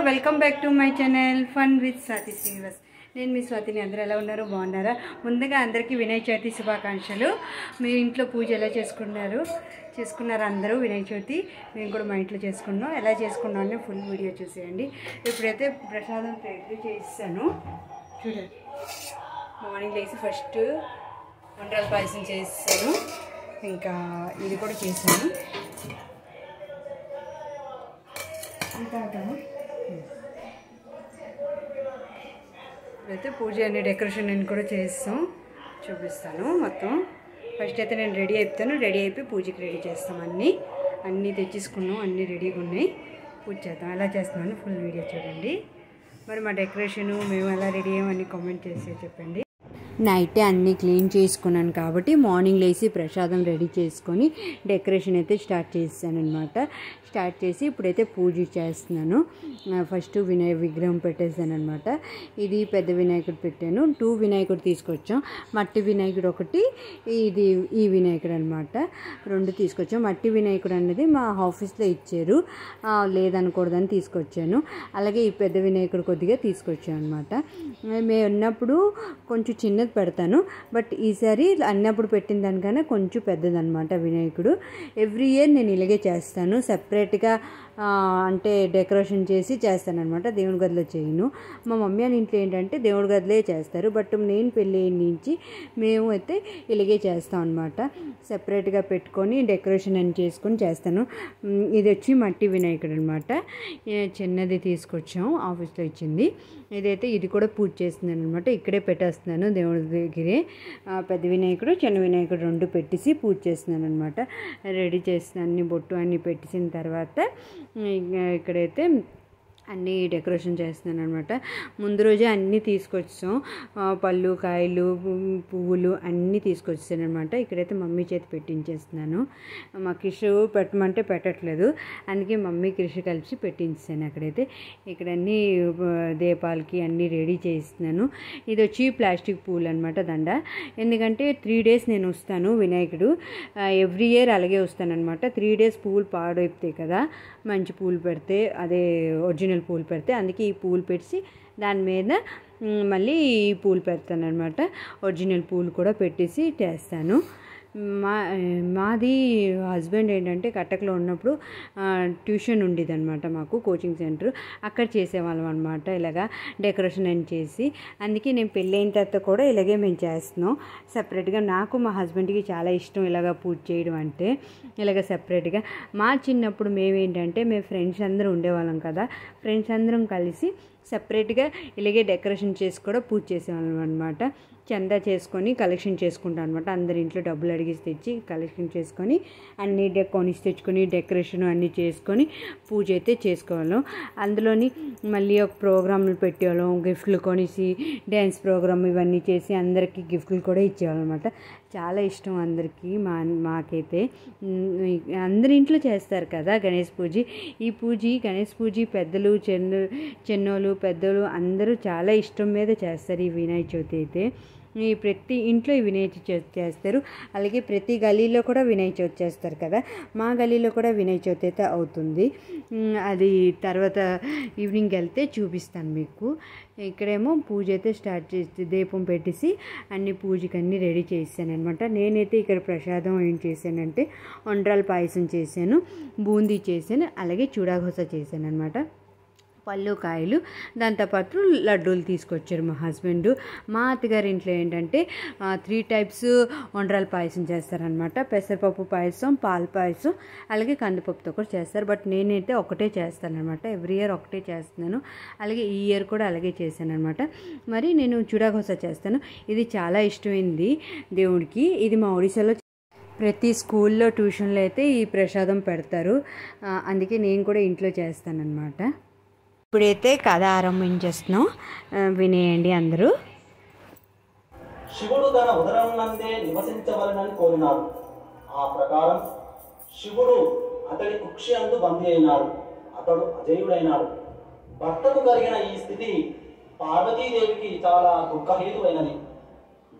Welcome back to my channel fun with Swathi Srinivas. నేను మీ స్వాతిని. అందరూ ఎలా ఉన్నారు? బాగున్నారా? ముందుగా అందరికీ వినాయక చవితి శుభాకాంక్షలు. మీ ఇంట్లో పూజ ఎలా చేసుకున్నారు అందరూ? వినాయక చవితి మేము కూడా మా ఇంట్లో చేసుకున్నాం. ఎలా చేసుకున్నాం అని ఫుల్ వీడియో చూసేయండి. ఇప్పుడైతే ప్రసాదం రెడీ చేస్తాను. చూడండి, మార్నింగ్ లేచి ఫస్ట్ వంటల పాయసం చేస్తాను, ఇంకా ఇది కూడా చేశాను. అయితే పూజ అన్ని డెకరేషన్ నేను కూడా చేస్తాం, చూపిస్తాను మొత్తం. ఫస్ట్ అయితే నేను రెడీ అయిపోతాను. రెడీ అయిపోయి పూజకి రెడీ చేస్తాం. అన్నీ తెచ్చేసుకున్నాం, అన్నీ రెడీగా ఉన్నాయి. పూజ చేద్దాం. ఎలా చేస్తున్నాను ఫుల్ వీడియో చూడండి. మరి మా డెకరేషను మేము ఎలా రెడీ అయ్యామని కామెంట్ చేసి చెప్పండి. నైటే అన్నీ క్లీన్ చేసుకున్నాను కాబట్టి మార్నింగ్ లేచి ప్రసాదం రెడీ చేసుకొని డెకరేషన్ అయితే స్టార్ట్ చేస్తాను అనమాట. స్టార్ట్ చేసి ఇప్పుడైతే పూజ చేస్తున్నాను. ఫస్ట్ విగ్రహం పెట్టేసాను అనమాట. ఇది పెద్ద వినాయకుడు పెట్టాను. 2 వినాయకుడు తీసుకొచ్చాం. మట్టి వినాయకుడు ఒకటి, ఈ వినాయకుడు అనమాట. 2 తీసుకొచ్చాం. మట్టి వినాయకుడు అనేది మా ఆఫీస్లో ఇచ్చారు, లేదనకూడదని తీసుకొచ్చాను. అలాగే ఈ పెద్ద వినాయకుడు కొద్దిగా తీసుకొచ్చాను అనమాట. మేము ఉన్నప్పుడు కొంచెం చిన్నది పెడతాను, బట్ ఈసారి అన్నప్పుడు పెట్టిన దానికన్నా కొంచెం పెద్దదనమాట వినాయకుడు. ఎవ్రీ ఇయర్ నేను ఇలాగే చేస్తాను, సెపరేట్గా అంటే డెకరేషన్ చేసి చేస్తానమాట. దేవుడి గదిలో చేయను. మా మమ్మీ అని ఇంట్లో ఏంటంటే దేవుడి గదిలే చేస్తారు, బట్ నేను పెళ్ళి నుంచి మేము అయితే ఇలాగే చేస్తాం అనమాట. సెపరేట్గా పెట్టుకొని డెకరేషన్ అని చేసుకొని చేస్తాను. ఇది వచ్చి మట్టి వినాయకుడు అనమాట. చిన్నది తీసుకొచ్చాం, ఆఫీస్లో ఇచ్చింది. ఇది కూడా పూజ చేస్తున్నాను అనమాట. ఇక్కడే పెట్టేస్తున్నాను దేవుడి దగ్గరే. పెద్ద వినాయకుడు చిన్న వినాయకుడు 2 పెట్టేసి పూజ చేస్తున్నాను అనమాట. రెడీ చేస్తున్నాను. అన్ని బొట్టు అన్నీ పెట్టేసిన తర్వాత ఇక్కడైతే అన్నీ డెకరేషన్ చేస్తున్నాను అనమాట. ముందు రోజే అన్నీ తీసుకొచ్చాం, పళ్ళు, కాయలు, పువ్వులు అన్నీ తీసుకొచ్చాను అనమాట. ఇక్కడైతే మమ్మీ చేతి పెట్టించేస్తున్నాను. మా కృషి పెట్టమంటే పెట్టట్లేదు, అందుకే మమ్మీ కృషి కలిసి పెట్టించాను. ఇక్కడ అన్నీ దీపాలకి అన్నీ రెడీ చేస్తున్నాను. ఇది వచ్చి ప్లాస్టిక్ పూలు అనమాట, దండ. ఎందుకంటే 3 డేస్ నేను వస్తాను వినాయకుడు. ఎవ్రీ ఇయర్ అలాగే వస్తానమాట. 3 డేస్ పూలు పాడైపోతాయి కదా, మంచి పూలు పెడితే, అదే ఒరిజినల్ పూలు పెడితే, అందుకే ఈ పూలు పెట్టి దాని మీద మళ్ళీ ఈ పూలు పెడతాను అనమాట. ఒరిజినల్ పూలు కూడా పెట్టేసి చేస్తాను. మాది హస్బెండ్ ఏంటంటే కటక్లో ఉన్నప్పుడు ట్యూషన్ ఉండేది అనమాట, మాకు కోచింగ్ సెంటర్. అక్కడ చేసేవాళ్ళం అనమాట ఇలాగా డెకరేషన్ అని చేసి. అందుకే నేను పెళ్ళైన తర్వాత కూడా ఇలాగే మేము చేస్తున్నాం సపరేట్గా. నాకు మా హస్బెండ్కి చాలా ఇష్టం ఇలాగ పూజ చేయడం అంటే, ఇలాగ సపరేట్గా. మా చిన్నప్పుడు మేమేంటంటే మేము ఫ్రెండ్స్ అందరూ ఉండేవాళ్ళం కదా, ఫ్రెండ్స్ అందరం కలిసి సపరేట్గా ఇలాగే డెకరేషన్ చేసి కూడా పూజ చేసేవాళ్ళం అనమాట. చందా చేసుకొని కలెక్షన్ చేసుకుంటాం అనమాట. అందరి ఇంట్లో డబ్బులు అడిగేసి తెచ్చి కలెక్షన్ చేసుకొని అన్నీ కొనిసి తెచ్చుకొని డెకరేషన్ అన్నీ చేసుకొని పూజ అయితే చేసుకోవాళ్ళం. అందులోని మళ్ళీ ఒక ప్రోగ్రాంలు పెట్టేవాళ్ళం, గిఫ్ట్లు కొనిసి డ్యాన్స్ ప్రోగ్రామ్ ఇవన్నీ చేసి అందరికీ గిఫ్ట్లు కూడా ఇచ్చేవాళ్ళం అనమాట. చాలా ఇష్టం అందరికీ. మాకైతే అందరి ఇంట్లో చేస్తారు కదా గణేష్ పూజ. గణేష్ పూజ పెద్దలు చిన్నోళ్ళు పెద్దలు అందరూ చాలా ఇష్టం మీద చేస్తారు ఈ వినాయక చవితి అయితే. ఈ ప్రతి ఇంట్లో ఈ వినాయక చవితి చేస్తారు. అలాగే ప్రతి గల్లీలో కూడా వినాయక చవితి చేస్తారు కదా. మా గల్లీలో కూడా వినాయక చవితి అయితే అవుతుంది. అది తర్వాత ఈవినింగ్ వెళ్తే చూపిస్తాను మీకు. ఇక్కడేమో పూజ అయితే స్టార్ట్ చేసి దీపం పెట్టేసి అన్ని పూజకి అన్నీ రెడీ చేశాను అనమాట. నేనైతే ఇక్కడ ప్రసాదం ఏం చేశానంటే వండ్రాల పాయసం చేశాను, బూందీ చేశాను, అలాగే చూడాఘోస చేశాను అనమాట. పళ్ళు, కాయలు, దాంతోపాటు లడ్డూలు తీసుకొచ్చారు మా హస్బెండ్. మా అత్తగారి ఇంట్లో ఏంటంటే 3 టైప్స్ వండ్రాల పాయసం చేస్తారనమాట. పెసరపప్పు పాయసం, పాల పాయసం, అలాగే కందిపప్పుతో కూడా చేస్తారు. బట్ నేనైతే ఒకటే చేస్తానమాట. ఎవ్రీ ఇయర్ ఒకటే చేస్తున్నాను. అలాగే ఈ ఇయర్ కూడా అలాగే చేశాను అనమాట. మరి నేను చూడాఘోస చేస్తాను. ఇది చాలా ఇష్టమైంది దేవుడికి. ఇది మా ఒడిశాలో ప్రతి స్కూల్లో ట్యూషన్లో అయితే ఈ ప్రసాదం పెడతారు, అందుకే నేను కూడా ఇంట్లో చేస్తానన్నమాట. ఇప్పుడైతే కథ ఆరంభించేస్తున్నాం, వినేయండి అందరూ. శివుడు తన ఉదరం నందే నివసించవలనని కోరినాడు. ఆ ప్రకారం శివుడు అతడి కుక్షి అందు బందీ అయినాడు. అతడు అజేయుడైనాడు. భర్తకు కలిగిన ఈ స్థితి పార్వతీదేవికి చాలా దుఃఖహేతువైనది.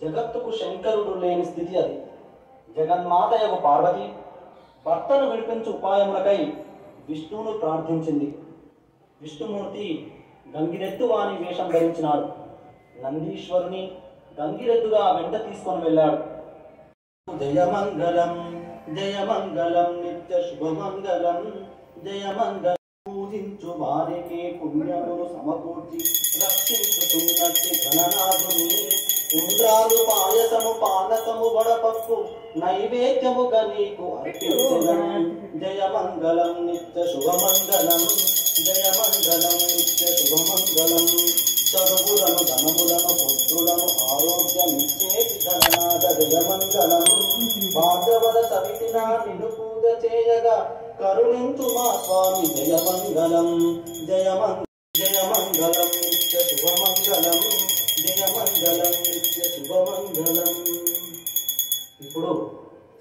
జగత్తుకు శంకరుడు లేని స్థితి అది. జగన్మాతయగు పార్వతి భర్తను విడిపించు ఉపాయములకై విష్ణువును ప్రార్థించింది. విష్ణుమూర్తి గంగిరెద్దు వాని వేషం ధరించినాడు. నందీశ్వరుని గంగిరెద్దుగా వెంట తీసుకొని వెళ్ళాడు. జయమంగళం జయమంగళం నిత్య శుభమంగళం జయమంగళం. పూజించు వారికి పుణ్యములు సమకూర్చి రక్షించుతున్నట్టి ఘననాథుని ఇంద్రాలు పాయసము పానకము వడపప్పు నైవేద్యముగా నీకు అర్పించడం. జయమంగళం నిత్య శుభమంగళం జయమంగళం నిత్య శుభమంగళం. చదువులను ధనములను పుత్రులను ఆరోగ్యమిచ్చేటి ఘననాథ జయమంగళం. భాద్రవద సవితిన నిన్ను పూజ చేయగా కరుణించు మా స్వామి జయమంగళం జయమంగళం నిత్య శుభమంగళం జయమంగళం నిత్య శుభమంగళం. ఇప్పుడు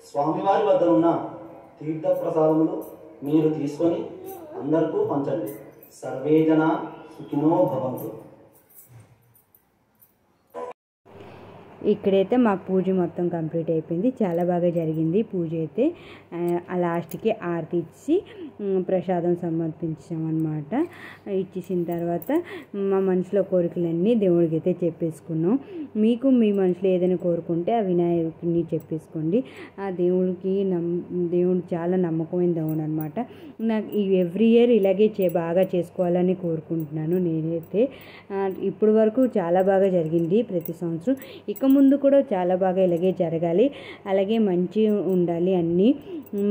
స్వామివారి వద్ద ఉన్న తీర్థ ప్రసాదములు మీరు తీసుకొని అందరికీ పంచండి. సర్వే జనా సుఖినో భవంతు. ఇక్కడైతే మా పూజ మొత్తం కంప్లీట్ అయిపోయింది. చాలా బాగా జరిగింది పూజ అయితే. లాస్ట్కి ఆరతి ఇచ్చి ప్రసాదం సమర్పించామన్నమాట. ఇచ్చేసిన తర్వాత మా మనసులో కోరికలన్నీ దేవుడికి అయితే చెప్పేసుకున్నాం. మీకు మీ మనసులో ఏదైనా కోరుకుంటే ఆ వినాయకుడిని చెప్పేసుకోండి. ఆ దేవుడు చాలా నమ్మకమైన దేవుడు అనమాట. నాకు ఎవ్రీ ఇయర్ ఇలాగే బాగా చేసుకోవాలని కోరుకుంటున్నాను నేనైతే. ఇప్పటి వరకు చాలా బాగా జరిగింది ప్రతి సంవత్సరం. ఇక ముందు కూడా చాలా బాగా ఇలాగే జరగాలి, అలాగే మంచి ఉండాలి. అన్నీ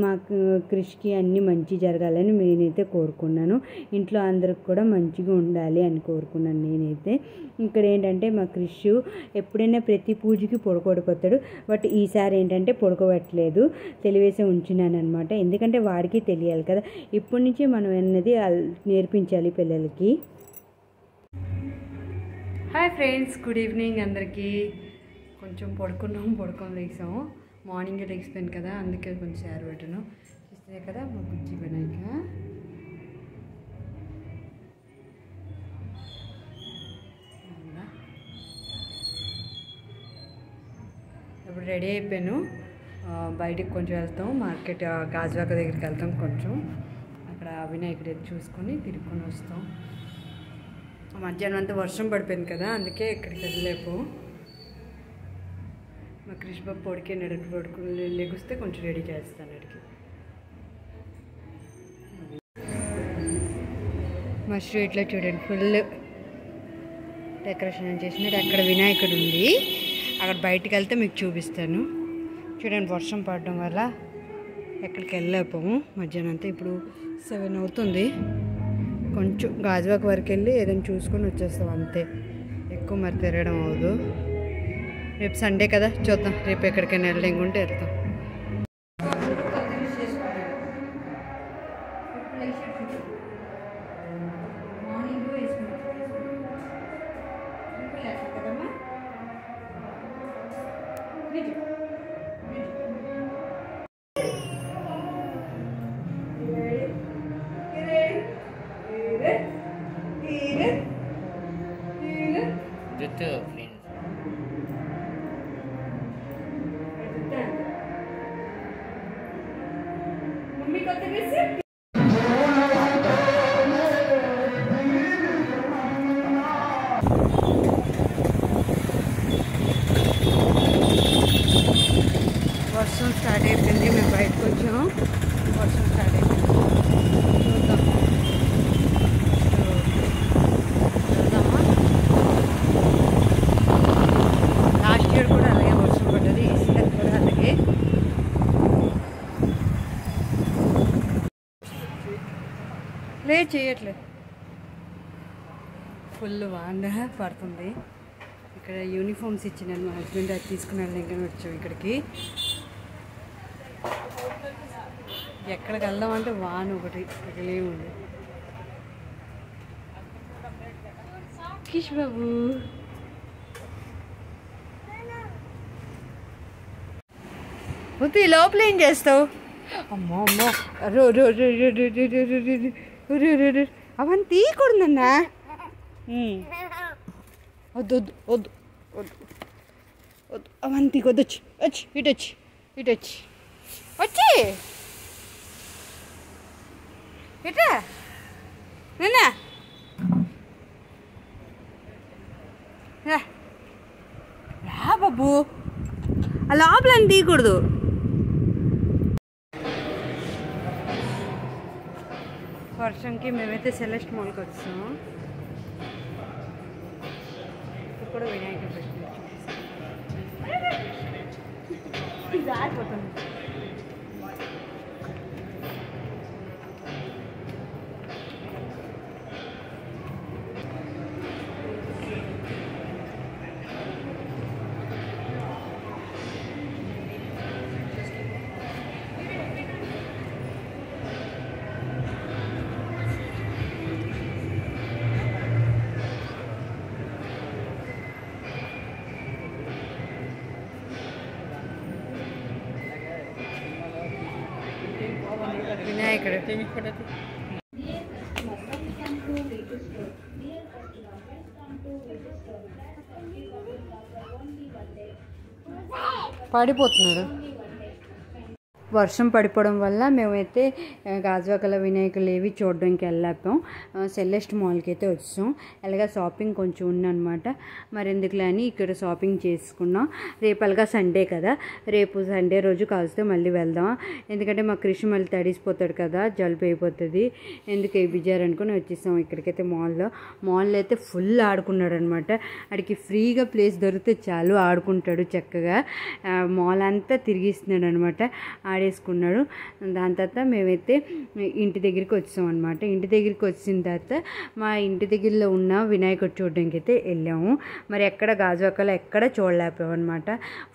మాకు కృషికి అన్నీ మంచి జరగాలని నేనైతే కోరుకున్నాను. ఇంట్లో అందరికి కూడా మంచిగా ఉండాలి అని కోరుకున్నాను నేనైతే. ఇక్కడ ఏంటంటే మా కృషి ఎప్పుడైనా ప్రతి పూజకి పొడకొడిపోతాడు. బట్ ఈసారి ఏంటంటే పొడకబట్టలేదు, తెలివేసి ఉంచున్నాను అనమాట. ఎందుకంటే వాడికి తెలియాలి కదా, ఇప్పటి నుంచి మనం అన్నది నేర్పించాలి పిల్లలకి. హాయ్ ఫ్రెండ్స్, గుడ్ ఈవినింగ్ అందరికీ. కొంచెం పడుకొని లేసాము. మార్నింగే లేచిపోయాను కదా, అందుకే కొంచెం షేర్ పెట్టాను. చూస్తే కదా మా బుజ్జి వినాయక. ఇప్పుడు రెడీ అయిపోయాను. బయటికి కొంచెం వెళ్తాం, మార్కెట్ గాజువాక దగ్గరికి వెళ్తాం. కొంచెం అక్కడ వినాయకుడు చూసుకొని తిరుక్కొని వస్తాం. మధ్యాహ్నం అంతా వర్షం పడిపోయింది కదా, అందుకే ఇక్కడికి వెళ్ళలేపు. మా కృష్ణ బాబు పడుకుని లెగిస్తే కొంచెం రెడీ చేస్తాను అడిగి. మా స్ట్రీట్లో చూడండి ఫుల్ డెకరేషన్ చేసినట్టు. అక్కడ వినాయకుడు ఉంది, అక్కడ బయటికి వెళ్తే మీకు చూపిస్తాను. చూడండి వర్షం పడడం వల్ల ఎక్కడికి వెళ్ళలేకపోము మధ్యాహ్నం అంతా. ఇప్పుడు 7 అవుతుంది. కొంచెం గాజువాక వరకు వెళ్ళి ఏదైనా చూసుకొని వచ్చేస్తాం అంతే, ఎక్కువ మరి తిరగడం అవ్వదు. రేపు సండే కదా, చూద్దాం రేపు ఎక్కడికైనా వెళ్ళంగుంటే వెళ్తాం. వర్షం స్టార్ట్ అయిపోయింది, మేము బయటకు వచ్చాము. వర్షం స్టార్ట్ అయిపోయింది, చూద్దాం వెళ్దామా. లాస్ట్ ఇయర్ కూడా అలాగే వర్షం పడ్డది, ఈసారి కూడా అలాగే. చేయట్లేదు, ఫుల్ వాన పడుతుంది. ఇక్కడ యూనిఫామ్స్ ఇచ్చినాను మా హస్బెండ్, అది తీసుకుని వెళ్ళాక వచ్చాం ఇక్కడికి. ఎక్కడికి వెళ్దామంటే వాన ఒకటి తగిలే ఉంది. కిష్ బాబు వద్దు, లోపల ఏం చేస్తావు? అమ్మో అమ్మో, అవన్నీ తీయకూడదన్నా. వద్దు వద్దు వద్దు వద్దు వద్దు, అవన్నీ తీయకొద్దు. వచ్చి వచ్చి ఇటు వచ్చి ఇటు వచ్చి వచ్చి ఇటా నాన్న అబ్బో ఆ లోపల తీయకూడదు. వర్షంకి మేమైతే సెలెస్ట్ మాల్కి వచ్చాము. ఇక్కడ కూడా వినాయకుడు పెట్టినట్టు వినాయకుడు. పడిపోతున్నాడు. వర్షం పడిపోవడం వల్ల మేమైతే గాజువాకల వినాయకులు ఏవి చూడడానికి వెళ్ళాం. సెలెస్ట్ మాల్కి అయితే వచ్చాం. అలాగే షాపింగ్ కొంచెం ఉందన్నమాట. మరి ఎందుకులే అని ఇక్కడ షాపింగ్ చేసుకున్నాం. రేపు అలాగా సండే కదా, రేపు సండే రోజు కలిస్తే మళ్ళీ వెళ్దాం. ఎందుకంటే మా కృష్ణ మళ్ళీ తడిసిపోతాడు కదా, జలుబు అయిపోతుంది. ఎందుకు బిజారు అనుకుని వచ్చేసాం ఇక్కడికైతే. మాల్లో అయితే ఫుల్ ఆడుకున్నాడు అనమాట. ఆడికి ఫ్రీగా ప్లేస్ దొరికితే చాలు ఆడుకుంటాడు చక్కగా. మాల్ అంతా తిరిగిస్తున్నాడు అనమాట, ఆడేసుకున్నాడు. దాని తర్వాత మేమైతే ఇంటి దగ్గరికి వచ్చాం అనమాట. ఇంటి దగ్గరికి వచ్చిన తర్వాత మా ఇంటి దగ్గరలో ఉన్న వినాయకుడు చూడడానికి అయితే వెళ్ళాము. మరి ఎక్కడ గాజువాకలో ఎక్కడ చూడలేకపోయాం అనమాట.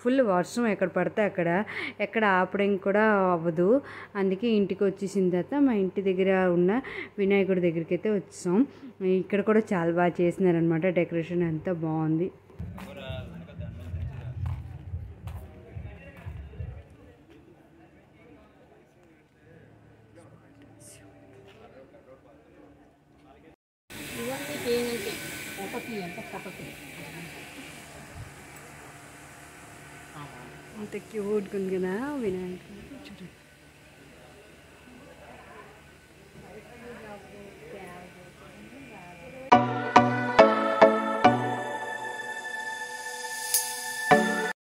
ఫుల్ వర్షం ఎక్కడ పడితే అక్కడ, ఎక్కడ ఆపడం కూడా అవ్వదు. అందుకే ఇంటికి వచ్చేసిన తర్వాత మా ఇంటి దగ్గర ఉన్న వినాయకుడి దగ్గరికి అయితే వచ్చాం. ఇక్కడ కూడా చాలా బాగా చేసినారనమాట. డెకరేషన్ అంతా బాగుంది. అంత క్యూట్గా ఉంది కదా వినాయకుడు. చూడండి.